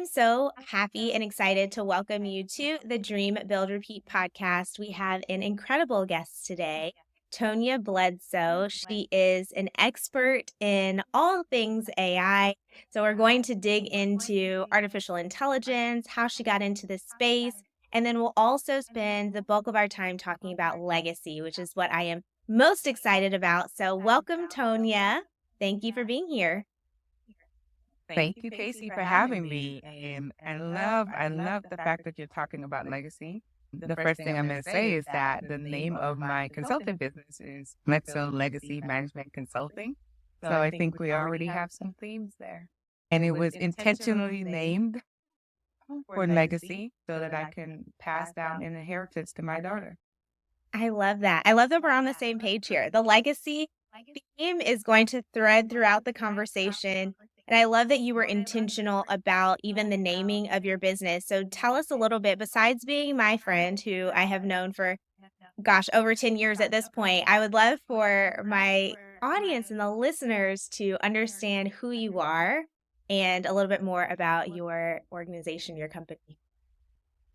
I'm so happy and excited to welcome you to the Dream Build Repeat podcast. We have an incredible guest today, Tonia Bledsoe. She is an expert in all things AI. So, we're going to dig into artificial intelligence, how she got into this space, and then we'll also spend the bulk of our time talking about legacy, which is what I am most excited about. So, welcome, Tonia. Thank you for being here. Thank you, Casey, for having me. And I love the fact that you're talking about legacy. The first thing I'm going to say is that the name of my consulting business is Bledsoe Legacy Management Consulting. So I think we already have some themes there. And it was intentionally named for legacy so that I can pass down an inheritance to my daughter. I love that. I love that we're on the same page here. The legacy theme is going to thread throughout the conversation. And I love that you were intentional about even the naming of your business. So tell us a little bit, besides being my friend who I have known for, gosh, over 10 years at this point, I would love for my audience and the listeners to understand who you are and a little bit more about your organization, your company.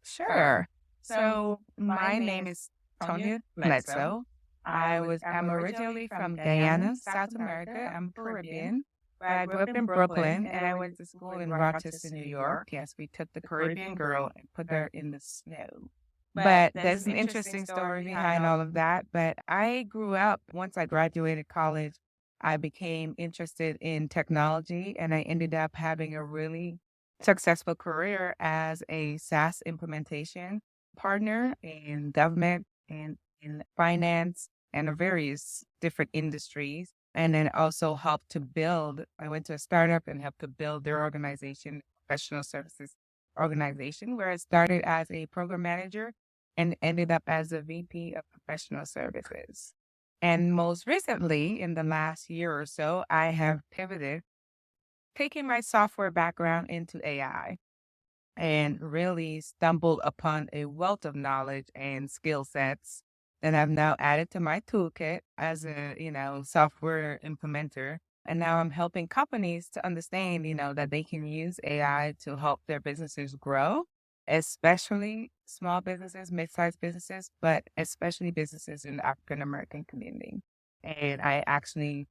Sure. So my name is Tonia Bledsoe. I'm originally from Guyana, South America. I'm Caribbean. But I grew up in Brooklyn and I went to school in Rochester, New York. Yes, we took the Caribbean girl and put her in the snow. But there's an interesting story behind all of that. But I grew up, once I graduated college, I became interested in technology and I ended up having a really successful career as a SaaS implementation partner in government and in finance and various different industries. And then also helped to build, I went to a startup and helped to build their organization, professional services organization, where I started as a program manager and ended up as a VP of professional services. And most recently, in the last year or so, I have pivoted, taking my software background into AI and really stumbled upon a wealth of knowledge and skill sets that I've now added to my toolkit as a, software implementer. And now I'm helping companies to understand, that they can use AI to help their businesses grow, especially small businesses, mid-sized businesses, but especially businesses in the African American community. And I actually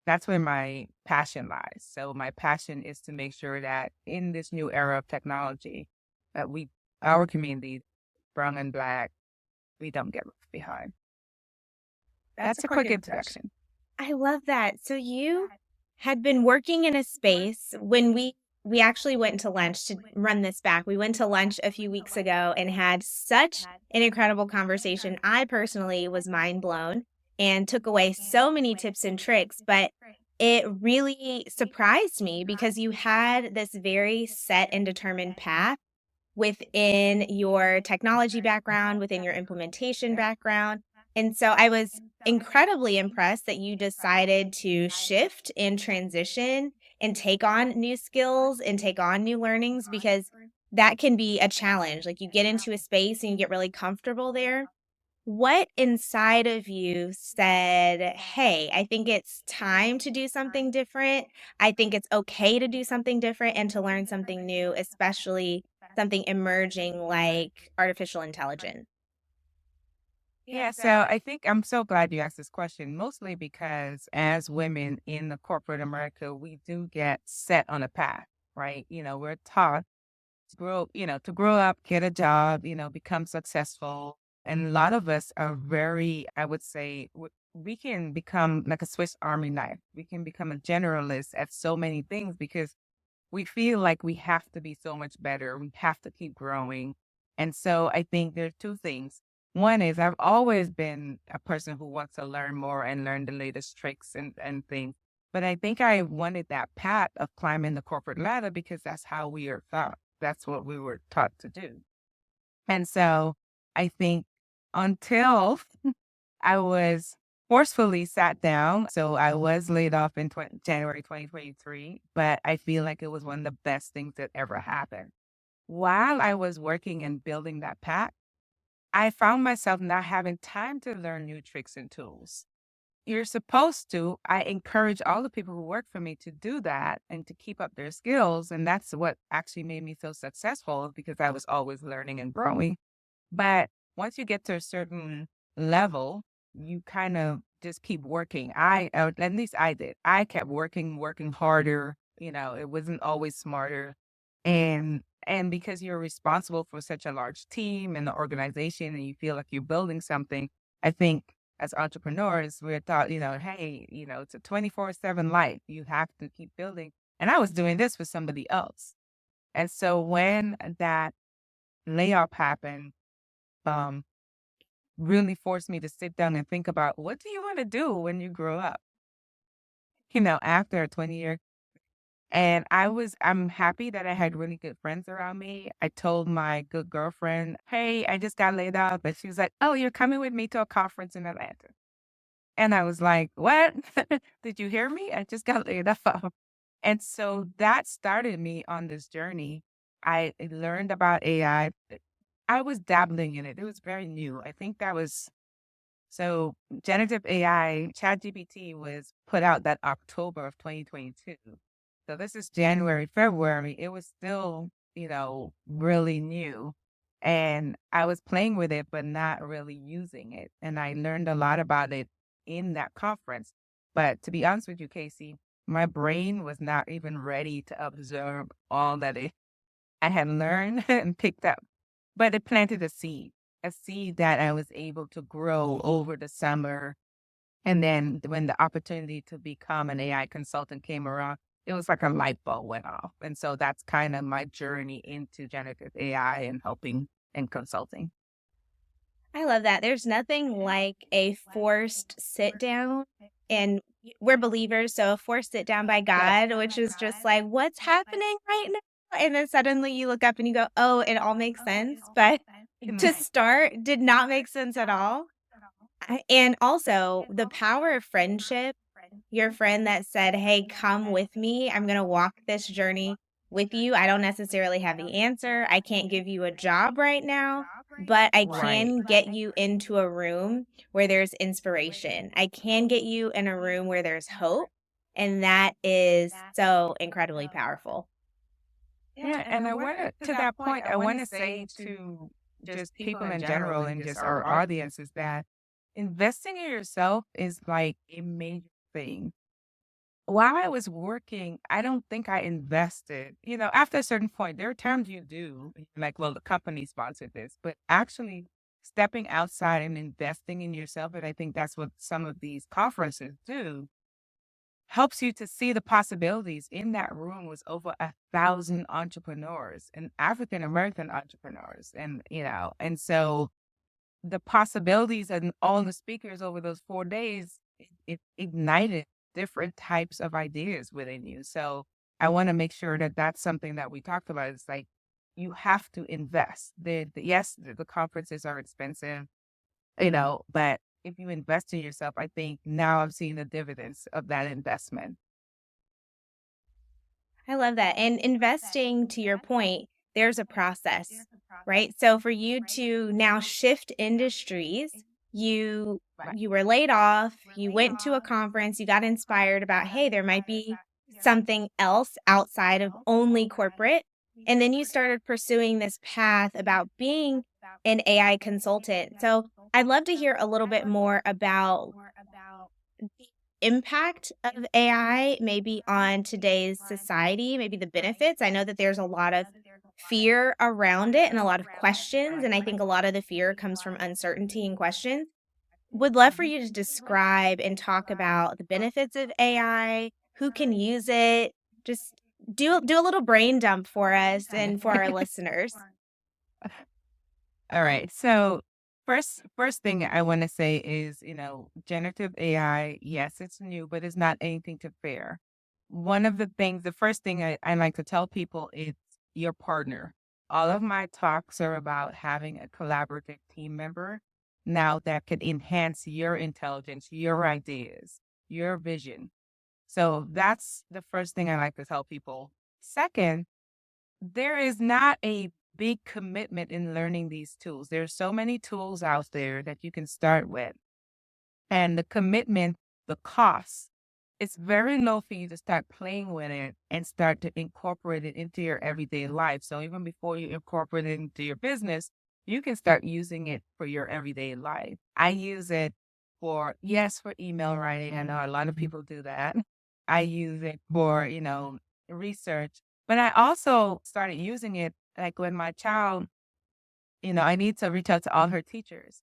that's where my passion lies. So my passion is to make sure that in this new era of technology, that our community, brown and black, we don't get left behind. That's a quick introduction. I love that. So you had been working in a space when we actually went to lunch to run this back. We went to lunch a few weeks ago and had such an incredible conversation. I personally was mind blown and took away so many tips and tricks, but it really surprised me because you had this very set and determined path within your technology background, within your implementation background. And so I was incredibly impressed that you decided to shift and transition and take on new skills and take on new learnings because that can be a challenge. Like you get into a space and you get really comfortable there. What inside of you said, hey, I think it's time to do something different. I think it's okay to do something different and to learn something new, especially something emerging like artificial intelligence? Yeah, so I think I'm so glad you asked this question, mostly because as women in the corporate America, we do get set on a path, right? We're taught to grow up, get a job, become successful. And a lot of us are very, I would say, we can become like a Swiss Army knife. We can become a generalist at so many things because we feel like we have to be so much better. We have to keep growing. And so I think there are two things. One is I've always been a person who wants to learn more and learn the latest tricks and things. But I think I wanted that path of climbing the corporate ladder because that's how we are taught. That's what we were taught to do. And so I think until I was forcefully sat down. So I was laid off in January 2023, but I feel like it was one of the best things that ever happened. While I was working and building that path, I found myself not having time to learn new tricks and tools. you're supposed to. I encourage all the people who work for me to do that and to keep up their skills. And that's what actually made me so successful because I was always learning and growing. But once you get to a certain level, you kind of just keep working. At least I did. I kept working harder. It wasn't always smarter. And because you're responsible for such a large team and the organization and you feel like you're building something, I think as entrepreneurs, we're taught, hey, it's a 24/7 life. You have to keep building. And I was doing this for somebody else. And so when that layoff happened, um, really forced me to sit down and think about what do you want to do when you grow up, after a 20-year. And I'm happy that I had really good friends around me. I told my good girlfriend, hey, I just got laid off. But she was like, oh, you're coming with me to a conference in Atlanta. And I was like, what? Did you hear me? I just got laid off. And so that started me on this journey. I learned about AI. I was dabbling in it. It was very new. I think that was so generative AI, ChatGPT was put out that October of 2022. So this is January, February. It was still, really new. And I was playing with it, but not really using it. And I learned a lot about it in that conference. But to be honest with you, Casey, my brain was not even ready to absorb all that I had learned and picked up. But it planted a seed that I was able to grow over the summer. And then when the opportunity to become an AI consultant came around, it was like a light bulb went off. And so that's kind of my journey into generative AI and helping and consulting. I love that. There's nothing like a forced sit down, and we're believers, so a forced sit down by Yes. God, which is just like, what's happening right now? And then suddenly you look up and you go, oh, it all makes sense. But to start did not make sense at all. And also the power of friendship, your friend that said, "Hey, come with me. I'm going to walk this journey with you. I don't necessarily have the answer. I can't give you a job right now, but I Right. can get you into a room where there's inspiration. I can get you in a room where there's hope." And that is so incredibly powerful. Yeah. And I want to that point, I want to say to just people in general and just our audience is that investing in yourself is like a major thing. While I was working, I don't think I invested. After a certain point, there are times you do, like, well, the company sponsored this, but actually stepping outside and investing in yourself, and I think that's what some of these conferences do, helps you to see the possibilities. In that room was over 1,000 entrepreneurs and African American entrepreneurs. And so the possibilities and all the speakers over those 4 days, it ignited different types of ideas within you. So I want to make sure that that's something that we talked about. It's like you have to invest. Yes, the conferences are expensive, but if you invest in yourself, I think now I'm seeing the dividends of that investment. I love that. And investing, to your point, there's a process, right? So for you to now shift industries, you Right. you were laid off, you went to a conference, you got inspired about, hey, there might be something else outside of only corporate. And then you started pursuing this path about being an AI consultant. So I'd love to hear a little bit more about the impact of AI maybe on today's society, maybe the benefits. I know that there's a lot of fear around it and a lot of questions, and I think a lot of the fear comes from uncertainty and questions. Would love for you to describe and talk about the benefits of AI, who can use it. Just do a little brain dump for us and for our listeners. All right. So first thing I want to say is, generative AI, yes, it's new, but it's not anything to fear. The first thing I like to tell people is your partner. All of my talks are about having a collaborative team member now that can enhance your intelligence, your ideas, your vision. So that's the first thing I like to tell people. Second, there is not a big commitment in learning these tools. There's so many tools out there that you can start with. And the commitment the cost, it's very low for you to start playing with it and start to incorporate it into your everyday life. So even before you incorporate it into your business, you can start using it for your everyday life. I use it for, yes, for email writing. I know a lot of people do that. I use it for, research, but I also started using it like when my child, I need to reach out to all her teachers.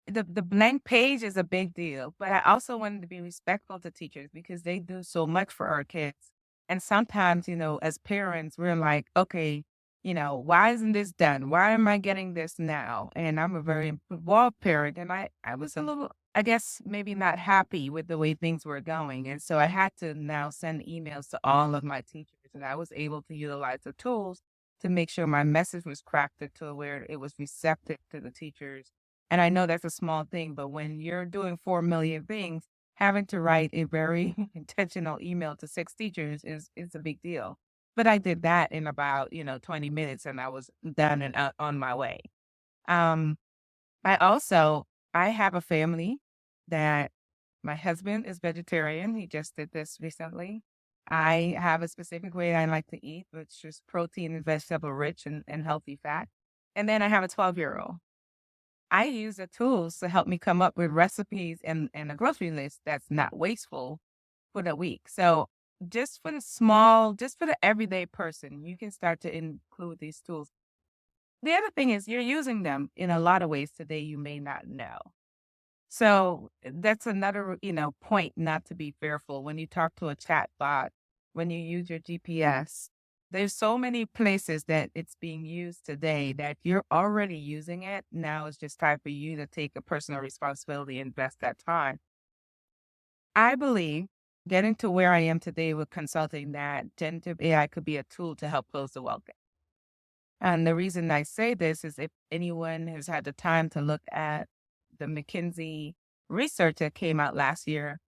The blank page is a big deal, but I also wanted to be respectful to teachers because they do so much for our kids. And sometimes, as parents, we're like, okay, why isn't this done? Why am I getting this now? And I'm a very involved parent, and I was a little, I guess, maybe not happy with the way things were going. And so I had to now send emails to all of my teachers, and I was able to utilize the tools to make sure my message was crafted to where it was receptive to the teachers. And I know that's a small thing, but when you're doing 4 million things, having to write a very intentional email to 6 teachers is a big deal. But I did that in about, 20 minutes and I was done and on my way. Um, I have a family that my husband is vegetarian. He just did this recently. I have a specific way I like to eat, which is protein and vegetable rich and healthy fat. And then I have a 12-year-old. I use the tools to help me come up with recipes and a grocery list that's not wasteful for the week. So just for the everyday person, you can start to include these tools. The other thing is you're using them in a lot of ways today you may not know. So that's another, point not to be fearful when you talk to a chat bot, when you use your GPS. There's so many places that it's being used today that you're already using it. Now it's just time for you to take a personal responsibility and invest that time. I believe getting to where I am today with consulting that generative AI could be a tool to help close the wealth gap. And the reason I say this is if anyone has had the time to look at the McKinsey research that came out last year,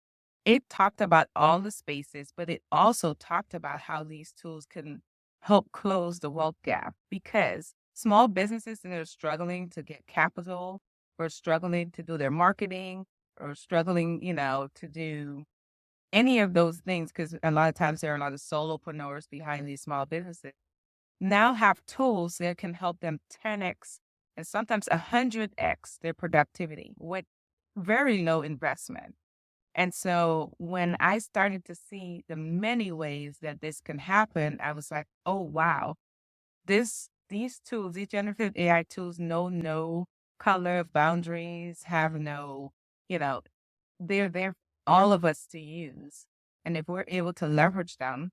it talked about all the spaces, but it also talked about how these tools can help close the wealth gap because small businesses that are struggling to get capital or struggling to do their marketing or struggling, to do any of those things, because a lot of times there are a lot of solopreneurs behind these small businesses now have tools that can help them 10x and sometimes 100x their productivity with very low investment. And so when I started to see the many ways that this can happen, I was like, oh wow, these tools, these generative AI tools know no color boundaries, have no, you know, they're there for all of us to use. And if we're able to leverage them,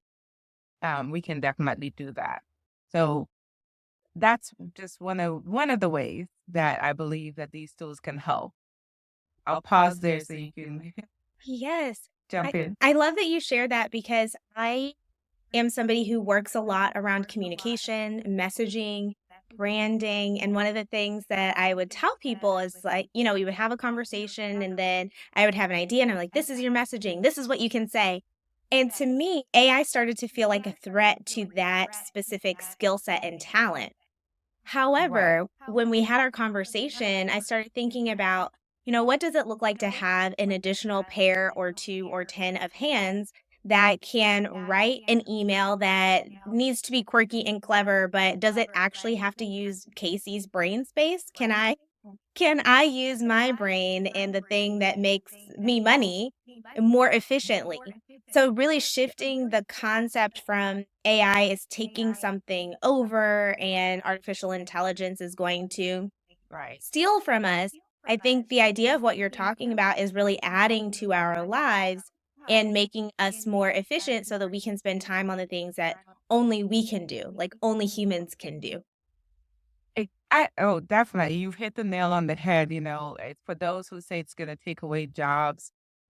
we can definitely do that. So that's just one of the ways that I believe that these tools can help. I'll pause there so you can Yes. jump I in. I love that you shared that because I am somebody who works a lot around communication, messaging, branding, and one of the things that I would tell people is like, we would have a conversation and then I would have an idea and I'm like, this is your messaging. This is what you can say. And to me, AI started to feel like a threat to that specific skill set and talent. Right. However, when we had our conversation, I started thinking about, what does it look like to have an additional pair or 2 or 10 of hands that can write an email that needs to be quirky and clever, but does it actually have to use Casey's brain space? Can I use my brain and the thing that makes me money more efficiently? So really shifting the concept from AI is taking something over and artificial intelligence is going to Right. steal from us. I think the idea of what you're talking about is really adding to our lives and making us more efficient so that we can spend time on the things that only we can do, like only humans can do. Oh, definitely. You've hit the nail on the head. For those who say it's going to take away jobs.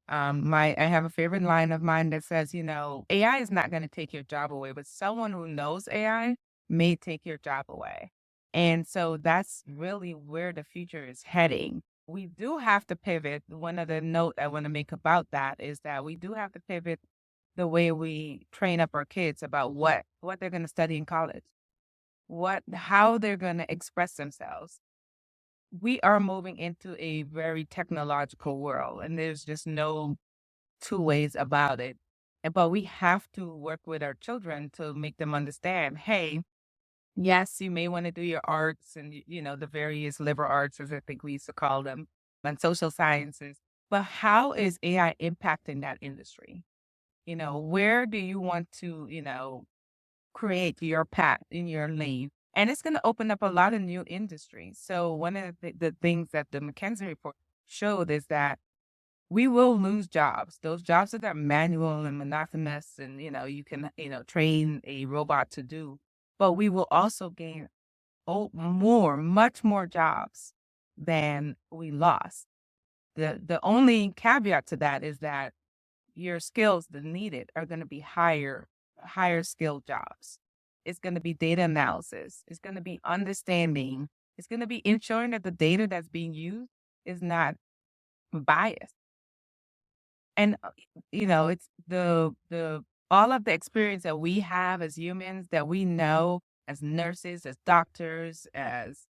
I have a favorite line of mine that says, AI is not going to take your job away, but someone who knows AI may take your job away. And so that's really where the future is heading. We do have to pivot. One of the note I want to make about that is that we do have to pivot the way we train up our kids about what they're going to study in college, how they're going to express themselves. we are moving into a very technological world, and there's just no two ways about it. But we have to work with our children to make them understand, hey, yes, you may want to do your arts and, the various liberal arts, as I think we used to call them, and social sciences. But how is AI impacting that industry? Where do you want to, create your path in your lane? And it's going to open up a lot of new industries. So one of the things that the McKinsey report showed is that we will lose jobs. Those jobs that are manual and monotonous and, you can, train a robot to do. But we will also gain much more jobs than we lost. The only caveat to that is that your skills that needed are going to be higher skilled jobs. It's going to be data analysis. It's going to be understanding. It's going to be ensuring that the data that's being used is not biased. And it's the all of the experience that we have as humans, that we know as nurses, as doctors, as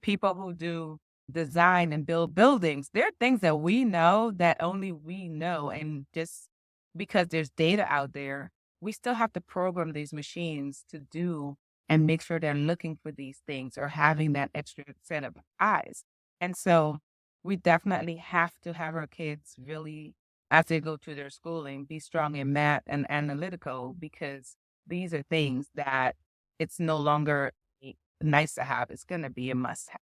people who do design and build buildings. There are things that we know that only we know, and just because there's data out there, we still have to program these machines to do and make sure they're looking for these things or having that extra set of eyes. And so we definitely have to have our kids really, as they go through their schooling, be strong in math and analytical, because these are things that it's no longer nice to have. It's going to be a must have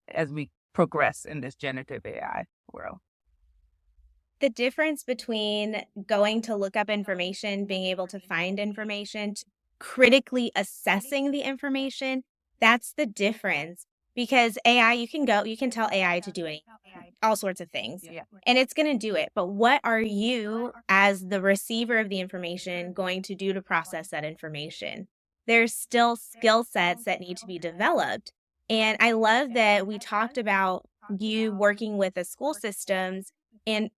as we progress in this generative AI world. The difference between going to look up information, being able to find information, to critically assessing the information, that's the difference. Because AI, you can tell AI to do all sorts of things, Yeah. and it's going to do it. But what are you, as the receiver of the information, going to do to process that information? There's still skill sets that need to be developed. And I love that we talked about you working with the school systems and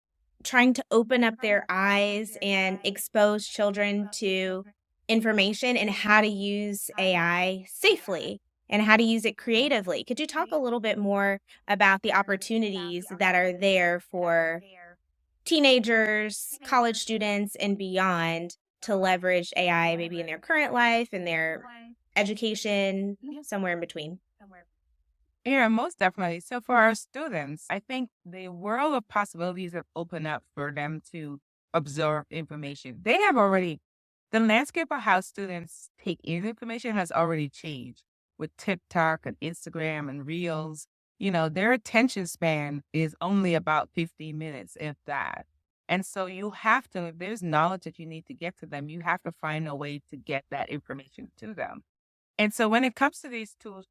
trying to open up their eyes and expose children to information and how to use AI safely and how to use it creatively. Could you talk a little bit more about the opportunities that are there for teenagers, college students, and beyond to leverage AI maybe in their current life, in their education, somewhere in between? Yeah, most definitely. So for our students, I think the world of possibilities have opened up for them to absorb information. The landscape of how students take in information has already changed with TikTok and Instagram and Reels. Their attention span is only about 15 minutes, if that. And so if there's knowledge that you need to get to them, you have to find a way to get that information to them. And so when it comes to these tools,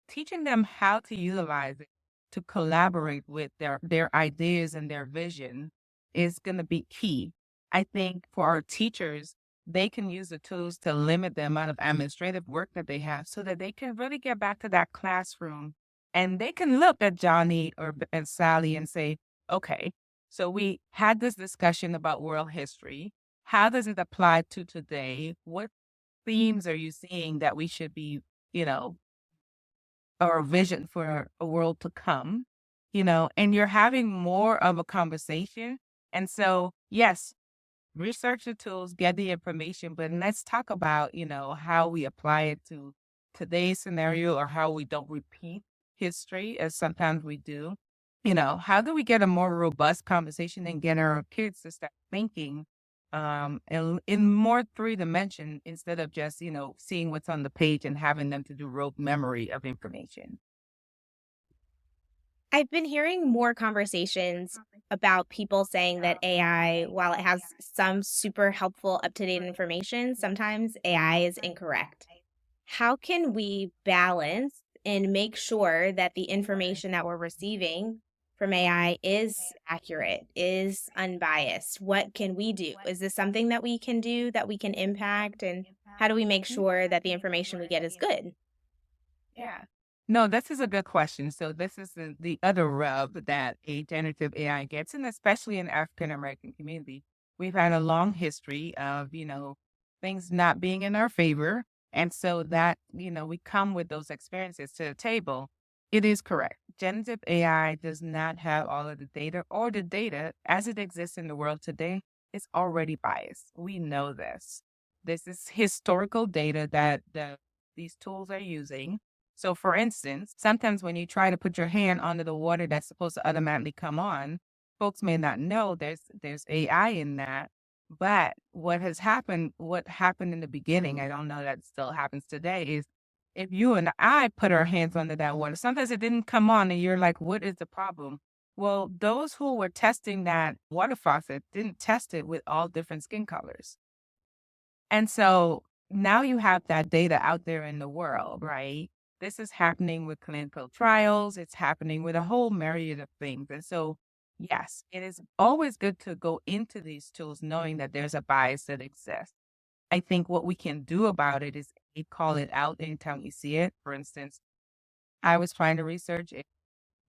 teaching them how to utilize it to collaborate with their ideas and their vision is going to be key. I think for our teachers, they can use the tools to limit the amount of administrative work that they have so that they can really get back to that classroom and they can look at Johnny and Sally and say, okay, so we had this discussion about world history. How does it apply to today? What themes are you seeing that we should be, you know, or vision for a world to come, and you're having more of a conversation. And so, yes, research the tools, get the information, but let's talk about, how we apply it to today's scenario or how we don't repeat history as sometimes we do. How do we get a more robust conversation and get our kids to start thinking in more three dimension instead of just, seeing what's on the page and having them to do rote memory of information. I've been hearing more conversations about people saying that AI, while it has some super helpful, up to date information, sometimes AI is incorrect. How can we balance and make sure that the information that we're receiving from AI is accurate, is unbiased? What can we do? Is this something that we can do, that we can impact? And how do we make sure that the information we get is good? Yeah. No, this is a good question. So this is the other rub that a generative AI gets, and especially in African American community. We've had a long history of, things not being in our favor. And so that, we come with those experiences to the table. It is correct. generative AI does not have all of the data, or the data as it exists in the world today is already biased. We know this. This is historical data that these tools are using. So, for instance, sometimes when you try to put your hand under the water that's supposed to automatically come on, folks may not know there's AI in that. But what happened in the beginning, I don't know that still happens today, is if you and I put our hands under that water, sometimes it didn't come on and you're like, what is the problem? Well, those who were testing that water faucet didn't test it with all different skin colors. And so now you have that data out there in the world, right? This is happening with clinical trials. It's happening with a whole myriad of things. And so, yes, it is always good to go into these tools knowing that there's a bias that exists. I think what we can do about it is call it out anytime we see it. For instance, I was trying to research if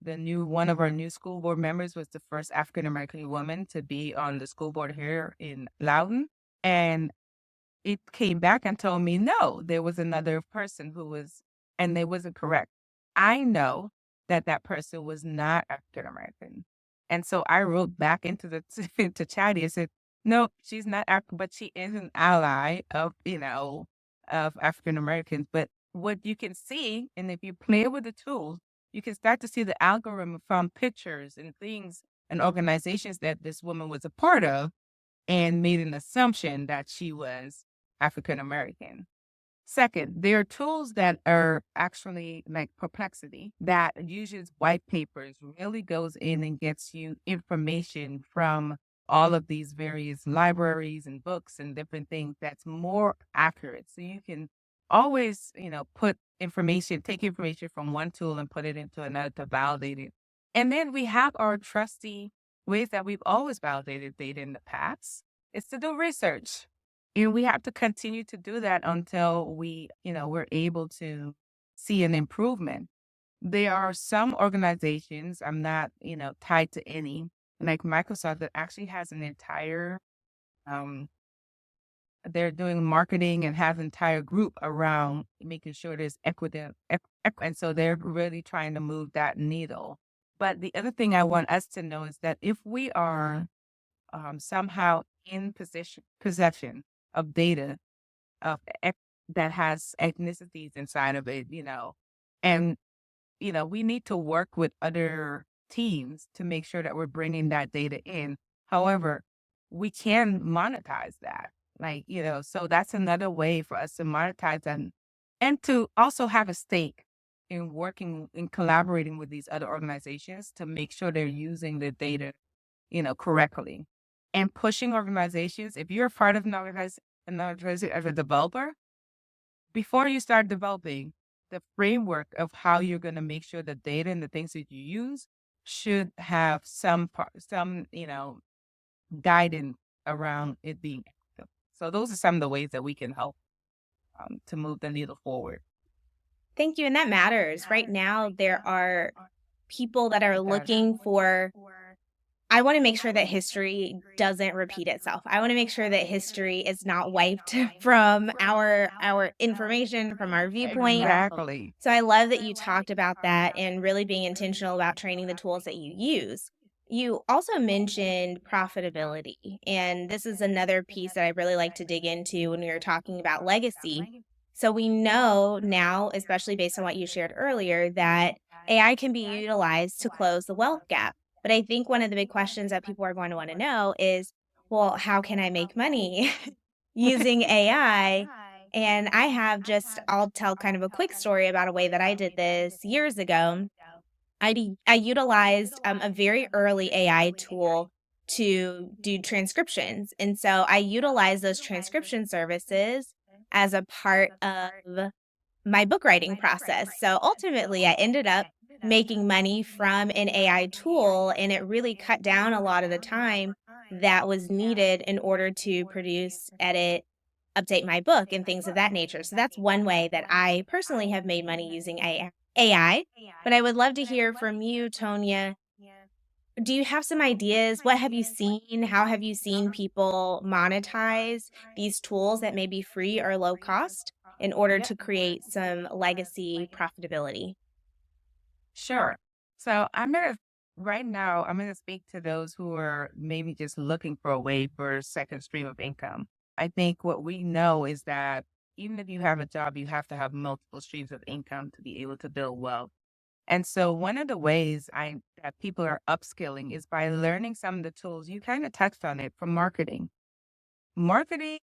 one of our new school board members was the first African American woman to be on the school board here in Loudoun. And it came back and told me, no, there was another person who was, and they wasn't correct. I know that that person was not African American. And so I wrote back into to Chatty and said, no, she's not African, but she is an ally of, of African Americans. But what you can see, and if you play with the tools, you can start to see the algorithm from pictures and things and organizations that this woman was a part of, and made an assumption that she was African American. Second, there are tools that are actually like Perplexity that uses white papers, really goes in and gets you information from all of these various libraries and books and different things that's more accurate. So you can always, take information from one tool and put it into another to validate it. And then we have our trusty ways that we've always validated data in the past. It's to do research. And we have to continue to do that until we're able to see an improvement. There are some organizations, I'm not, tied to any, like Microsoft, that actually has an entire, they're doing marketing and have an entire group around making sure there's equity. And so they're really trying to move that needle. But the other thing I want us to know is that if we are somehow in possession of data of that has ethnicities inside of it, and we need to work with other teams to make sure that we're bringing that data in. However, we can monetize that, so that's another way for us to monetize that, and to also have a stake in working in collaborating with these other organizations to make sure they're using the data correctly, and pushing organizations. If you're a part of an organization as a developer, before you start developing, the framework of how you're going to make sure the data and the things that you use should have some guidance around it being active. So those are some of the ways that we can help to move the needle forward. Thank you. And that matters. Right now, there are people that are looking for, I want to make sure that history doesn't repeat itself. I want to make sure that history is not wiped from our information, from our viewpoint. Exactly. So I love that you talked about that and really being intentional about training the tools that you use. You also mentioned profitability, and this is another piece that I really like to dig into when we were talking about legacy. So we know now, especially based on what you shared earlier, that AI can be utilized to close the wealth gap. But I think one of the big questions that people are going to want to know is, well, how can I make money using AI? And I'll tell kind of a quick story about a way that I did this years ago. I utilized a very early AI tool to do transcriptions. And so I utilized those transcription services as a part of my book writing process. So ultimately, I ended up making money from an AI tool, and it really cut down a lot of the time that was needed in order to produce, edit, update my book, and things of that nature. So that's one way that I personally have made money using AI. But I would love to hear from you, Tonia. Do you have some ideas? What have you seen? How have you seen people monetize these tools that may be free or low cost in order to create some legacy profitability? Sure. So right now, I'm gonna speak to those who are maybe just looking for a way for a second stream of income. I think what we know is that even if you have a job, you have to have multiple streams of income to be able to build wealth. And so one of the ways that people are upskilling is by learning some of the tools. You kind of touched on it from marketing. Marketing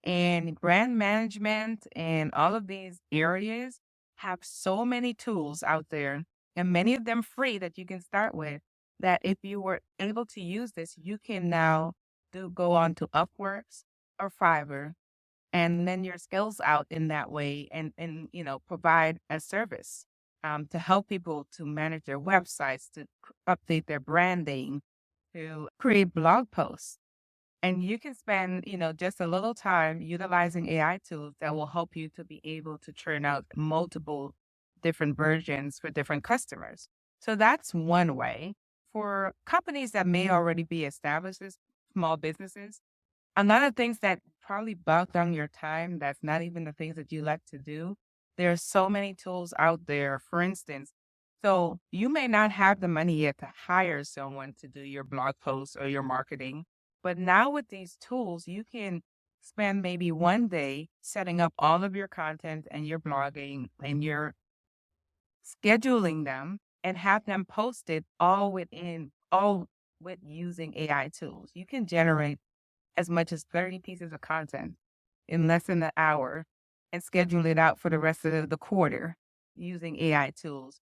and brand management and all of these areas have so many tools out there, and many of them free that you can start with, that if you were able to use this, you can now go on to Upworks or Fiverr and lend your skills out in that way, and provide a service to help people to manage their websites, to update their branding, to create blog posts. And you can spend, just a little time utilizing AI tools that will help you to be able to churn out multiple different versions for different customers. So that's one way. For companies that may already be established as small businesses, a lot of things that probably bog down your time, that's not even the things that you like to do. There are so many tools out there. For instance, so you may not have the money yet to hire someone to do your blog posts or your marketing, but now with these tools, you can spend maybe one day setting up all of your content and your blogging and your scheduling them and have them posted all with using AI tools. You can generate as much as 30 pieces of content in less than an hour and schedule it out for the rest of the quarter using AI tools.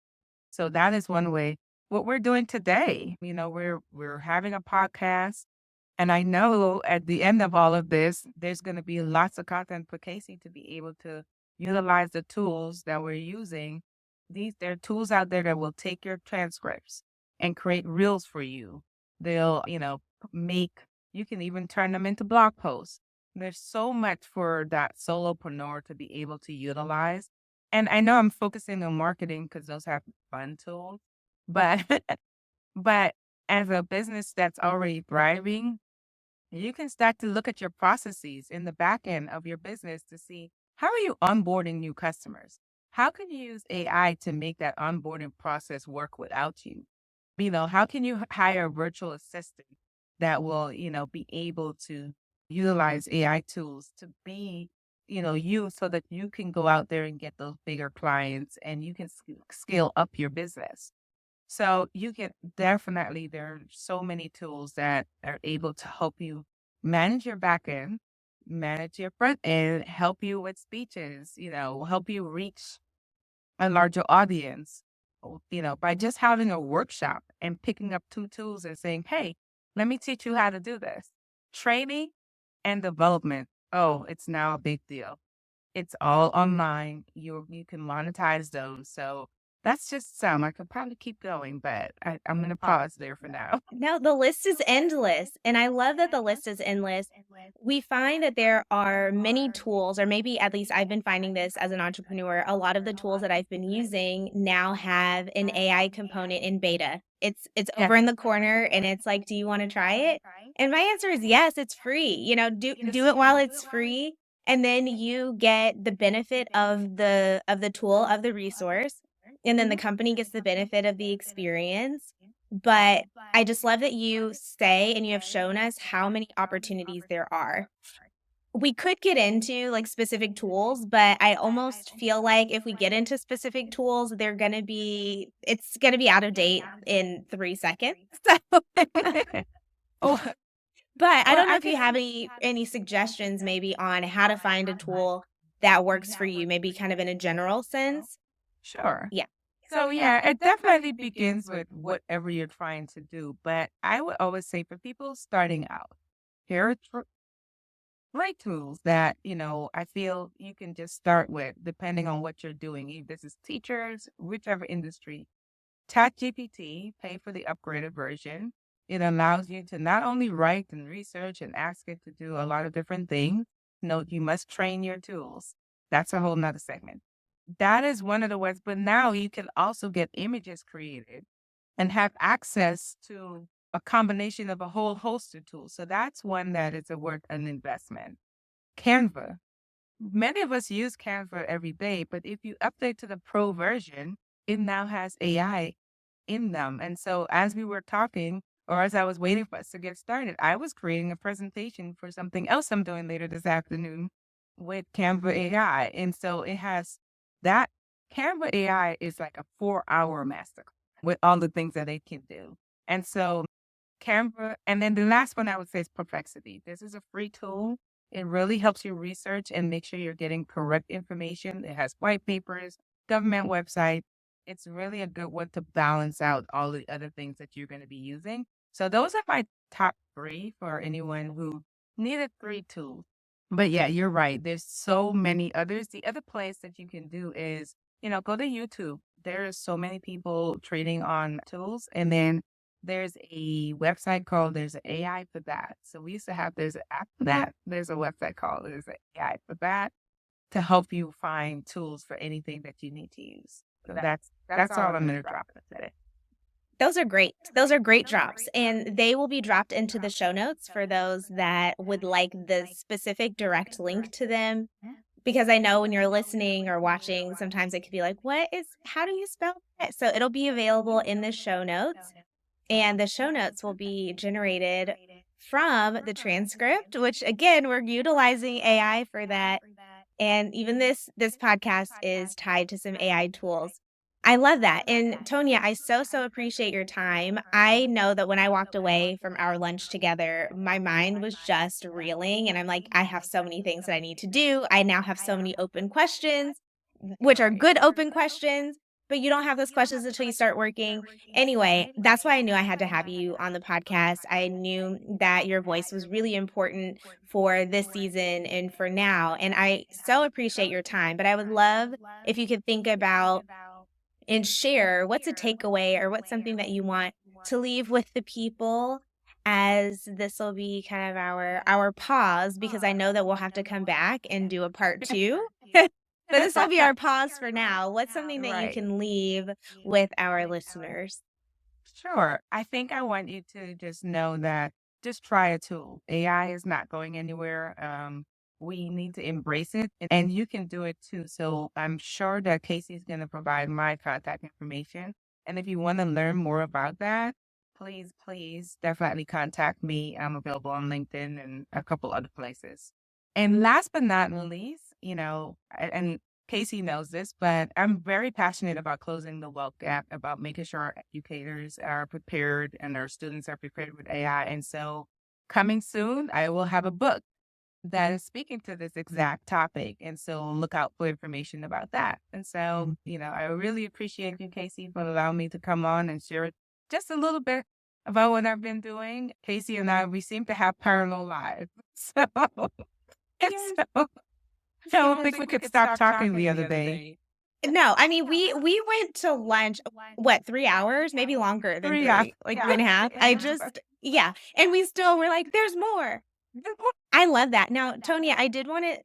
So that is one way. What we're doing today, we're having a podcast, and I know at the end of all of this, there's going to be lots of content for Casey to be able to utilize the tools that we're using. There are tools out there that will take your transcripts and create reels for you. They'll, make, you can even turn them into blog posts. There's so much for that solopreneur to be able to utilize. And I know I'm focusing on marketing because those have fun tools, but but as a business that's already thriving, you can start to look at your processes in the back end of your business to see, how are you onboarding new customers? How can you use AI to make that onboarding process work without you? How can you hire a virtual assistant that will, be able to utilize AI tools to be, you, so that you can go out there and get those bigger clients and you can scale up your business. So you can definitely, there are so many tools that are able to help you manage your back end, manage your front end, help you with speeches, help you reach a larger audience, by just having a workshop and picking up two tools and saying, hey, let me teach you how to do this. Training and development. Oh, it's now a big deal. It's all online. You can monetize those. So that's just some. I could probably keep going, but I'm going to pause there for now. No, the list is endless, and I love that the list is endless. We find that there are many tools, or maybe at least I've been finding this as an entrepreneur, a lot of the tools that I've been using now have an AI component in beta. It's Yes. over in the corner and it's like, "Do you wanna try it?" And my answer is yes, it's free. Do it while it's free, and then you get the benefit of the tool, of the resource, and then the company gets the benefit of the experience. But I just love that you say and you have shown us how many opportunities there are. We could get into, like, specific tools, but I almost feel like if we get into specific tools, it's gonna be out of date in 3 seconds. So Oh, but I well, don't know I if you can. have any suggestions maybe on how to find a tool that works for you, maybe kind of in a general sense? Sure. Yeah. So yeah, it definitely begins with whatever you're trying to do. But I would always say, for people starting out, here are great tools that, I feel you can just start with depending on what you're doing. If this is teachers, whichever industry. ChatGPT, pay for the upgraded version. It allows you to not only write and research and ask it to do a lot of different things. Note, you must train your tools. That's a whole nother segment. That is one of the ways, but now you can also get images created and have access to a combination of a whole host of tools. So that's one that is worth an investment. Canva. Many of us use Canva every day, but if you update to the pro version, it now has AI in them. And so as we were talking, or as I was waiting for us to get started, I was creating a presentation for something else I'm doing later this afternoon with Canva AI. And so it has that Canva AI is like a 4-hour master with all the things that it can do. And so Canva, and then the last one I would say is Perplexity. This is a free tool. It really helps you research and make sure you're getting correct information. It has white papers, government website. It's really a good one to balance out all the other things that you're going to be using. So those are my top three for anyone who needed three tools. But yeah, you're right. There's so many others. The other place that you can do is, go to YouTube. There are so many people trading on tools. And then there's a website called There's an AI for That. So we used to have There's an app for that. There's a website called There's an AI for That to help you find tools for anything that you need to use. So that's all I'm gonna drop today. Those are great. Those are great drops, and they will be dropped into the show notes for those that would like the specific direct link to them. Because I know when you're listening or watching, sometimes it could be like, how do you spell that? So it'll be available in the show notes, and the show notes will be generated from the transcript, which again, we're utilizing AI for that. And even this podcast is tied to some AI tools. I love that. And Tonia, I so appreciate your time. I know that when I walked away from our lunch together, my mind was just reeling. And I'm like, I have so many things that I need to do. I now have so many open questions, which are good open questions, but you don't have those questions until you start working. Anyway, that's why I knew I had to have you on the podcast. I knew that your voice was really important for this season and for now. And I so appreciate your time, but I would love if you could think about and share what's a takeaway or what's something that you want to leave with the people, as this will be kind of our pause, because I know that we'll have to come back and do a part 2. But this will be our pause for now. What's something that you Right. can leave with our listeners? Sure. I think I want you to just know that just try a tool. AI is not going anywhere. We need to embrace it, and you can do it too. So I'm sure that Casey's going to provide my contact information. And if you want to learn more about that, please definitely contact me. I'm available on LinkedIn and a couple other places. And last but not least, and Casey knows this, but I'm very passionate about closing the wealth gap, about making sure our educators are prepared and our students are prepared with AI. And so, coming soon, I will have a book that is speaking to this exact topic. And so, look out for information about that. And so, I really appreciate you, Casey, for allowing me to come on and share just a little bit about what I've been doing. Casey and I, we seem to have parallel lives. So, so I don't think we could stop talking the other day. No, I mean, we went to lunch, what, 3 hours? Maybe longer than 3 hours. 3, like Yeah. 3 and a half. I just yeah, and we still were like, "There's more." I love that. Now, Tonya, I did wanna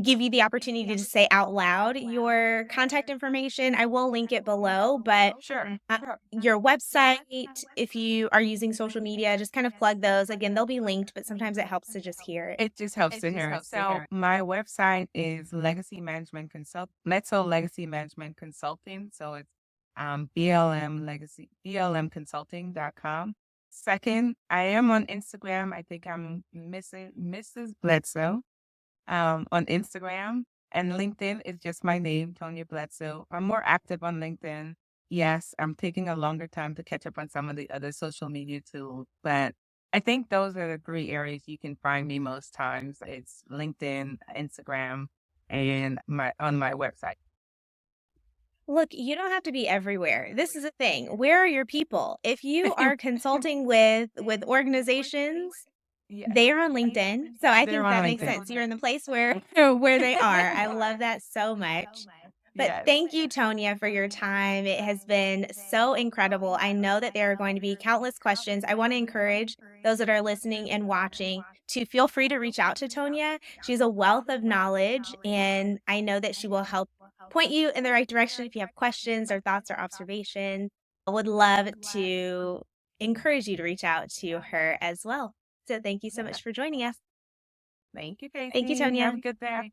give you the opportunity to say out loud your contact information. I will link it below, but, Sure. uh, your website, if you are using social media, just kind of plug those. Again, they'll be linked, but sometimes it helps to just hear it. It just helps to hear it. So my website is Bledsoe Legacy Management Consulting. So it's BLMconsulting.com. Second, I am on Instagram. I think I'm missing Mrs. Bledsoe on Instagram. And LinkedIn is just my name, Tonia Bledsoe. I'm more active on LinkedIn. Yes, I'm taking a longer time to catch up on some of the other social media tools, but I think those are the three areas you can find me most times. It's LinkedIn, Instagram, and my website. Look, you don't have to be everywhere. This is a thing. Where are your people? If you are consulting with organizations, Yes, they are on LinkedIn, so I they're think on that makes LinkedIn. sense. You're in the place where where they are. I love that so much. But Yes. thank you, Tonia, for your time. It has been so incredible. I know that there are going to be countless questions. I want to encourage those that are listening and watching to feel free to reach out to Tonia. She's a wealth of knowledge, and I know that she will help point you in the right direction if you have questions or thoughts or observations. I would love to encourage you to reach out to her as well. So thank you so much for joining us. Thank you, Thank you, Casey. Have Tonya. a good day.